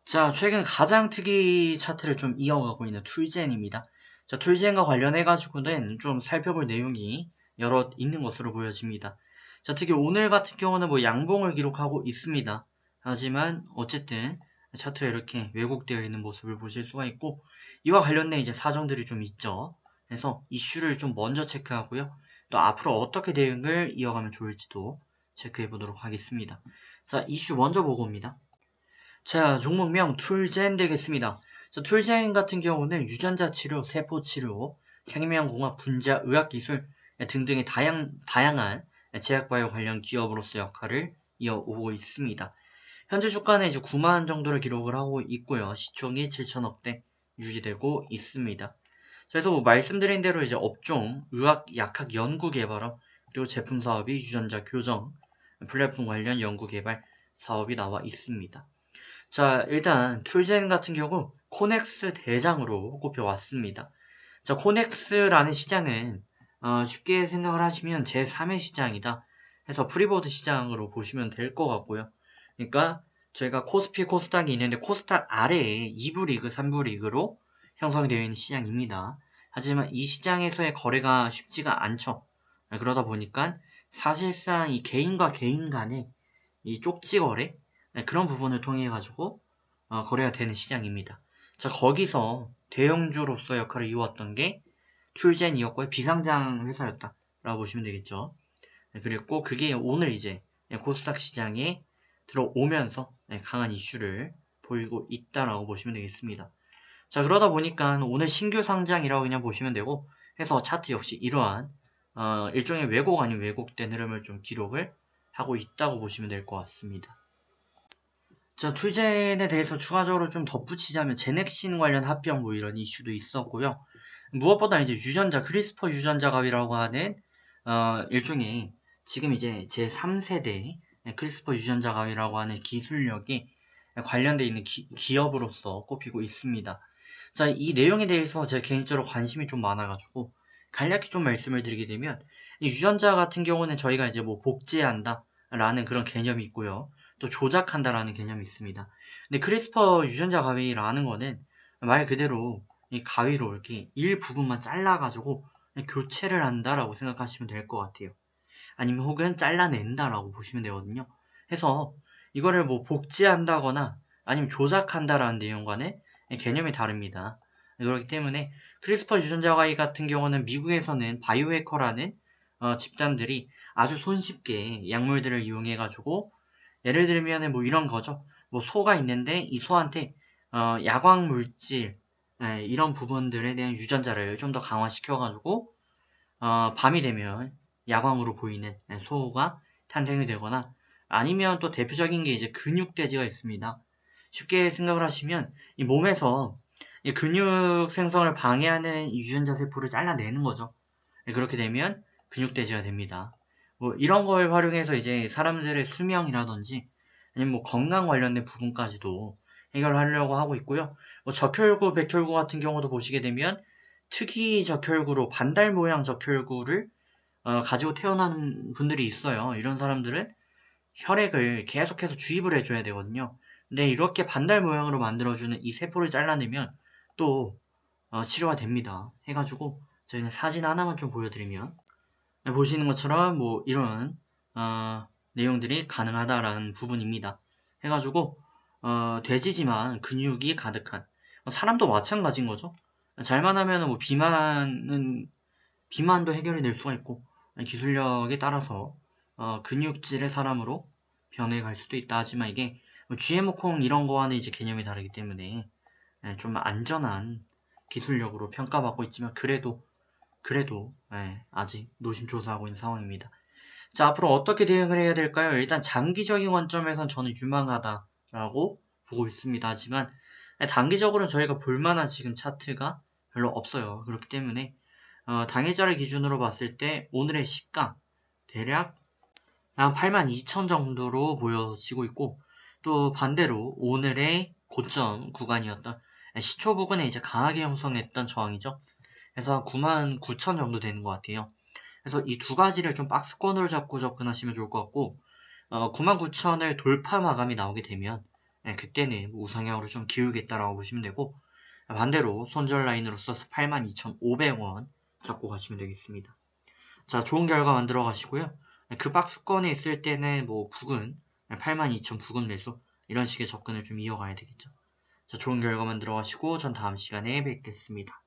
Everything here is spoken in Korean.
자, 최근 가장 특이 차트를 좀 이어가고 있는 툴젠입니다. 자, 툴젠과 관련해가지고는 좀 살펴볼 내용이 여러 있는 것으로 보여집니다. 자, 특히 오늘 같은 경우는 뭐 양봉을 기록하고 있습니다. 하지만 어쨌든 차트에 이렇게 왜곡되어 있는 모습을 보실 수가 있고, 이와 관련된 이제 사정들이 좀 있죠. 그래서 이슈를 좀 먼저 체크하고요. 또 앞으로 어떻게 대응을 이어가면 좋을지도 체크해 보도록 하겠습니다. 자, 이슈 먼저 보고 옵니다. 자, 종목명 툴젠 되겠습니다. 자, 툴젠 같은 경우는 유전자 치료, 세포 치료, 생명공학, 분자, 의학기술 등등의 다양한 제약바이오 관련 기업으로서 역할을 이어오고 있습니다. 현재 주가는 이제 9만 정도를 기록을 하고 있고요. 시총이 7천억대 유지되고 있습니다. 그래서 뭐 말씀드린 대로 이제 업종, 의학, 약학 연구 개발업, 그리고 제품 사업이 유전자 교정, 플랫폼 관련 연구 개발 사업이 나와 있습니다. 자, 일단 툴젠 같은 경우 코넥스 대장으로 꼽혀왔습니다. 자, 코넥스라는 시장은 쉽게 생각을 하시면 제3의 시장이다 해서 프리보드 시장으로 보시면 될 것 같고요. 그러니까 저희가 코스피, 코스닥이 있는데 코스닥 아래에 2부 리그, 3부 리그로 형성되어 있는 시장입니다. 하지만 이 시장에서의 거래가 쉽지가 않죠. 그러다 보니까 사실상 이 개인과 개인 간의 이 쪽지 거래 그런 부분을 통해 가지고 거래가 되는 시장입니다. 자, 거기서 대형주로서 역할을 이어왔던 게 툴젠이었고요. 비상장 회사였다라고 보시면 되겠죠. 그랬고 그게 오늘 이제 코스닥 시장에 들어오면서 강한 이슈를 보이고 있다라고 보시면 되겠습니다. 자, 그러다 보니까 오늘 신규 상장이라고 그냥 보시면 되고 해서 차트 역시 이러한 일종의 왜곡 아닌 왜곡된 흐름을 좀 기록을 하고 있다고 보시면 될 것 같습니다. 자, 툴젠에 대해서 추가적으로 좀 덧붙이자면 제넥신 관련 합병 뭐 이런 이슈도 있었고요. 무엇보다 이제 유전자, 크리스퍼 유전자 갑이라고 하는 일종의 지금 이제 제3세대 크리스퍼 유전자 갑이라고 하는 기술력이 관련되어 있는 기업으로서 꼽히고 있습니다. 자, 이 내용에 대해서 제가 개인적으로 관심이 좀 많아가지고 간략히 좀 말씀을 드리게 되면 이 유전자 같은 경우는 저희가 이제 뭐 복제한다 라는 그런 개념이 있고요. 또 조작한다라는 개념이 있습니다. 근데 크리스퍼 유전자 가위라는 거는 말 그대로 이 가위로 이렇게 일부분만 잘라가지고 교체를 한다라고 생각하시면 될 것 같아요. 아니면 혹은 잘라낸다라고 보시면 되거든요. 해서 이거를 뭐 복제한다거나 아니면 조작한다라는 내용과는 개념이 다릅니다. 그렇기 때문에 크리스퍼 유전자 가위 같은 경우는 미국에서는 바이오해커라는 집단들이 아주 손쉽게 약물들을 이용해가지고 예를 들면 뭐 이런 거죠. 뭐 소가 있는데 이 소한테 야광 물질 이런 부분들에 대한 유전자를 좀 더 강화시켜가지고 밤이 되면 야광으로 보이는 소가 탄생이 되거나 아니면 또 대표적인 게 이제 근육돼지가 있습니다. 쉽게 생각을 하시면 이 몸에서 이 근육 생성을 방해하는 이 유전자 세포를 잘라내는 거죠. 그렇게 되면 근육돼지가 됩니다. 뭐 이런 걸 활용해서 이제 사람들의 수명이라든지 아니면 뭐 건강 관련된 부분까지도 해결하려고 하고 있고요. 뭐 적혈구, 백혈구 같은 경우도 보시게 되면 특이 적혈구로 반달 모양 적혈구를 가지고 태어나는 분들이 있어요. 이런 사람들은 혈액을 계속해서 주입을 해줘야 되거든요. 근데 이렇게 반달 모양으로 만들어주는 이 세포를 잘라내면 또 치료가 됩니다. 해가지고 저희는 사진 하나만 좀 보여드리면 보시는 것처럼 뭐 이런 내용들이 가능하다라는 부분입니다. 해가지고 돼지지만 근육이 가득한 사람도 마찬가지인 거죠. 잘만 하면 뭐 비만도 해결이 될 수가 있고 기술력에 따라서 근육질의 사람으로 변해갈 수도 있다 하지만 이게 뭐 GMO콩 이런 거와는 이제 개념이 다르기 때문에 좀 안전한 기술력으로 평가받고 있지만 그래도 아직 노심초사하고 있는 상황입니다. 자, 앞으로 어떻게 대응을 해야 될까요? 일단 장기적인 관점에선 저는 유망하다라고 보고 있습니다. 하지만 단기적으로는 저희가 볼만한 지금 차트가 별로 없어요. 그렇기 때문에 당일자를 기준으로 봤을 때 오늘의 시가 대략 한 82,000 정도로 보여지고 있고 또 반대로 오늘의 고점 구간이었던 시초 부근에 이제 강하게 형성했던 저항이죠. 그래서 한 99,000 정도 되는 것 같아요. 그래서 이 두 가지를 좀 박스권으로 잡고 접근하시면 좋을 것 같고 99,000을 돌파 마감이 나오게 되면 그때는 뭐 우상향으로 좀 기울겠다라고 보시면 되고, 반대로 손절 라인으로서 82,500원 잡고 가시면 되겠습니다. 자, 좋은 결과 만들어 가시고요. 그 박스권에 있을 때는 뭐 부근, 82,000 부근 매수 이런 식의 접근을 좀 이어가야 되겠죠. 자, 좋은 결과 만들어 가시고 전 다음 시간에 뵙겠습니다.